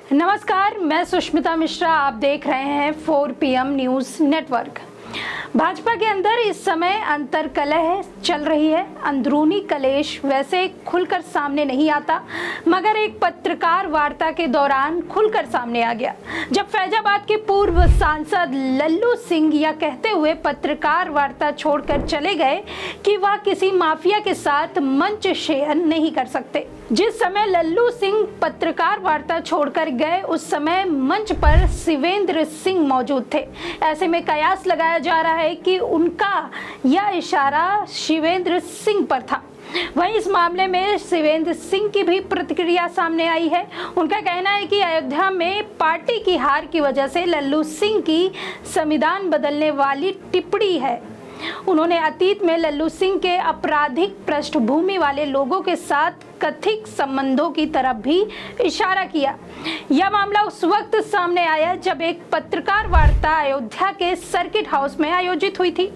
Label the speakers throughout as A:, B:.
A: नमस्कार, मैं सुष्मिता मिश्रा। आप देख रहे हैं 4 PM न्यूज नेटवर्क। भाजपा के अंदर इस समय अंतर्कलह चल रही है। अंदरूनी कलेश वैसे खुलकर सामने नहीं आता, मगर एक पत्रकार वार्ता के दौरान खुलकर सामने आ गया, जब फैजाबाद के पूर्व सांसद लल्लू सिंह यह कहते हुए पत्रकार वार्ता छोड़कर चले गए कि वह किसी माफिया के साथ मंच शेयर नहीं कर सकते। जिस समय लल्लू सिंह पत्रकार वार्ता छोड़कर गए, उस समय मंच पर शिवेंद्र सिंह मौजूद थे। ऐसे में कयास लगाया जा रहा है कि उनका यह इशारा शिवेंद्र सिंह पर था। वहीं इस मामले में शिवेंद्र सिंह की भी प्रतिक्रिया सामने आई है। उनका कहना है कि अयोध्या में पार्टी की हार की वजह से लल्लू सिंह की संविधान बदलने वाली टिप्पणी है। उन्होंने अतीत में लल्लू सिंह के आपराधिक पृष्ठभूमि वाले लोगों के साथ कथित संबंधों की तरफ भी इशारा किया। यह मामला उस वक्त सामने आया जब एक पत्रकार वार्ता अयोध्या के सर्किट हाउस में आयोजित हुई थी।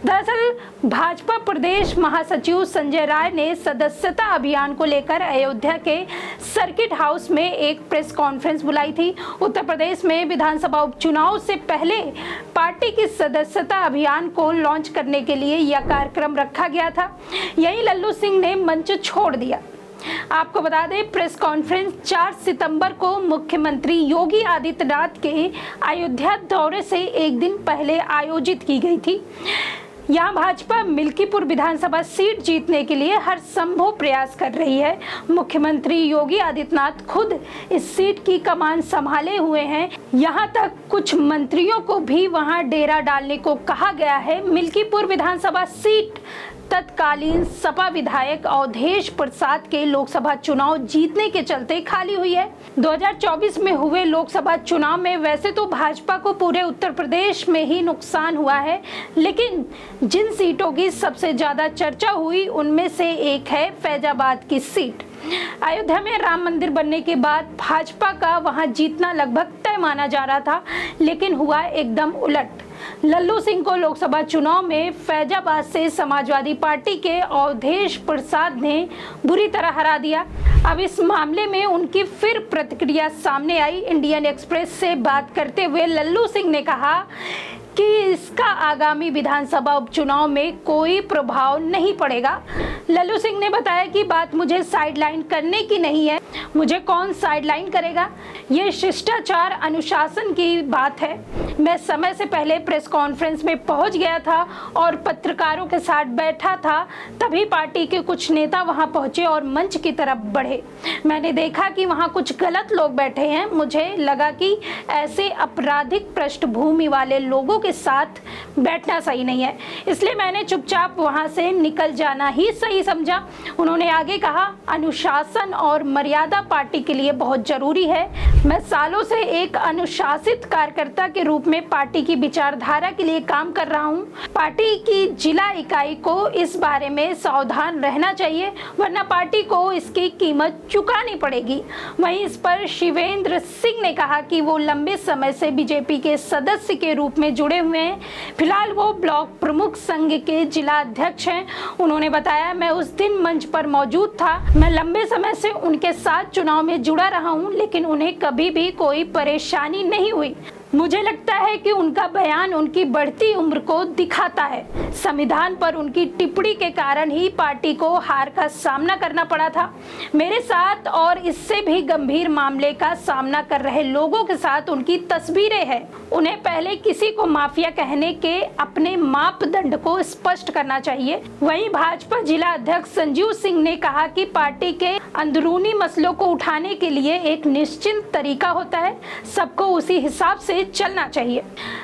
A: दरअसल भाजपा प्रदेश महासचिव संजय राय ने सदस्यता अभियान को लेकर अयोध्या के सर्किट हाउस में एक प्रेस कॉन्फ्रेंस बुलाई थी। उत्तर प्रदेश में विधानसभा उपचुनाव से पहले पार्टी की सदस्यता अभियान को लॉन्च करने के लिए यह कार्यक्रम रखा गया था। यही लल्लू सिंह ने मंच छोड़ दिया। आपको बता दें, प्रेस कॉन्फ्रेंस 4 सितंबर को मुख्यमंत्री योगी आदित्यनाथ के अयोध्या दौरे से एक दिन पहले आयोजित की गई थी। यहाँ भाजपा मिल्कीपुर विधानसभा सीट जीतने के लिए हर संभव प्रयास कर रही है। मुख्यमंत्री योगी आदित्यनाथ खुद इस सीट की कमान संभाले हुए हैं। यहाँ तक कुछ मंत्रियों को भी वहाँ डेरा डालने को कहा गया है। मिल्कीपुर विधानसभा सीट तत्कालीन सपा विधायक अवधेश प्रसाद के लोकसभा चुनाव जीतने के चलते खाली हुई है। 2024 में हुए लोकसभा चुनाव में वैसे तो भाजपा को पूरे उत्तर प्रदेश में ही नुकसान हुआ है, लेकिन जिन सीटों की सबसे ज्यादा चर्चा हुई उनमें से एक है फैजाबाद की सीट। अयोध्या में राम मंदिर बनने के बाद भाजपा का वहां जीतना लगभग तय माना जा रहा था, लेकिन हुआ एकदम उलट। लल्लू सिंह को लोकसभा चुनाव में फैजाबाद से समाजवादी पार्टी के अवधेश प्रसाद ने बुरी तरह हरा दिया। अब इस मामले में उनकी फिर प्रतिक्रिया सामने आई। इंडियन एक्सप्रेस से बात करते हुए लल्लू सिंह ने कहा कि इसका आगामी विधानसभा उपचुनाव में कोई प्रभाव नहीं पड़ेगा। लल्लू सिंह ने बताया कि बात मुझे साइडलाइन करने की नहीं है, मुझे कौन साइडलाइन करेगा, ये शिष्टाचार अनुशासन की बात है। मैं समय से पहले प्रेस कॉन्फ्रेंस में पहुंच गया था और पत्रकारों के साथ बैठा था, तभी पार्टी के कुछ नेता वहां पहुंचे और मंच की तरफ बढ़े। मैंने देखा कि वहां कुछ गलत लोग बैठे हैं। मुझे लगा कि ऐसे आपराधिक पृष्ठभूमि वाले लोगों के साथ बैठना सही नहीं है, इसलिए मैंने चुपचाप वहां से निकल जाना ही सही समझा। उन्होंने आगे कहा, अनुशासन और मर्यादा पार्टी के लिए बहुत जरूरी है। मैं सालों से एक अनुशासित कार्यकर्ता के रूप में पार्टी की विचारधारा के लिए काम कर रहा हूं। पार्टी की जिला इकाई को इस बारे में सावधान रहना चाहिए, वरना पार्टी को इसकी कीमत चुकानी पड़ेगी। वहीं इस पर शिवेंद्र सिंह ने कहा कि वो लंबे समय से बीजेपी के सदस्य के रूप में जुड़े हुए हैं। फिलहाल वो ब्लॉक प्रमुख संघ के जिला अध्यक्ष हैं। उन्होंने बताया, मैं उस दिन मंच पर मौजूद था। मैं लंबे समय से उनके साथ चुनाव में जुड़ा रहा हूं, लेकिन उन्हें कभी भी कोई परेशानी नहीं हुई। मुझे लगता है कि उनका बयान उनकी बढ़ती उम्र को दिखाता है। संविधान पर उनकी टिप्पणी के कारण ही पार्टी को हार का सामना करना पड़ा था। मेरे साथ और इससे भी गंभीर मामले का सामना कर रहे लोगों के साथ उनकी तस्वीरें हैं। उन्हें पहले किसी को माफिया कहने के अपने मापदंड को स्पष्ट करना चाहिए। वहीं भाजपा जिला अध्यक्ष संजीव सिंह ने कहा कि पार्टी के अंदरूनी मसलों को उठाने के लिए एक निश्चित तरीका होता है, सबको उसी हिसाब से चलना चाहिए।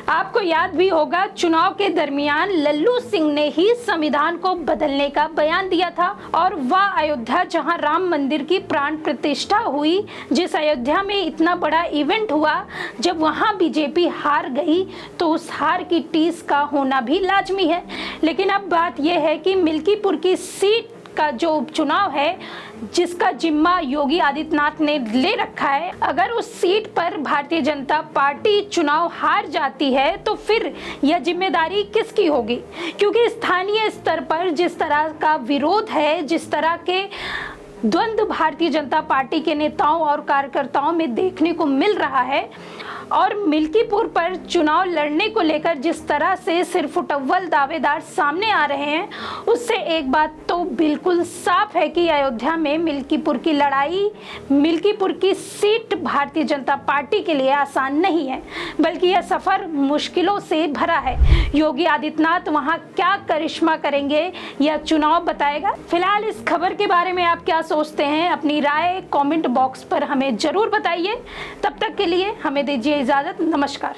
A: आपको याद भी होगा, चुनाव के दरमियान लल्लू सिंह ने ही संविधान को बदलने का बयान दिया था और वह अयोध्या, जहां राम मंदिर की प्राण प्रतिष्ठा हुई, जिस अयोध्या में इतना बड़ा इवेंट हुआ, जब वहां बीजेपी हार गई तो उस हार की टीस का होना भी लाजमी है। लेकिन अब बात यह है कि मिल्कीपुर की सीट का जो उपचुनाव है, जिसका जिम्मा योगी आदित्यनाथ ने ले रखा है, अगर उस सीट पर भारतीय जनता पार्टी चुनाव हार जाती है तो फिर यह जिम्मेदारी किसकी होगी? क्योंकि स्थानीय स्तर पर जिस तरह का विरोध है, जिस तरह के द्वंद्व भारतीय जनता पार्टी के नेताओं और कार्यकर्ताओं में देखने को मिल रहा है और मिल्कीपुर पर चुनाव लड़ने को लेकर जिस तरह से सिरफुटअव्वल दावेदार सामने आ रहे हैं, उससे एक बात तो बिल्कुल साफ है कि अयोध्या में मिल्कीपुर की लड़ाई, मिल्कीपुर की सीट भारतीय जनता पार्टी के लिए आसान नहीं है, बल्कि यह सफर मुश्किलों से भरा है। योगी आदित्यनाथ वहां क्या करिश्मा करेंगे, यह चुनाव बताएगा। फिलहाल इस खबर के बारे में आप क्या सोचते हैं, अपनी राय कमेंट बॉक्स पर हमें जरूर बताइए। तब तक के लिए हमें दीजिए इजाजत। नमस्कार।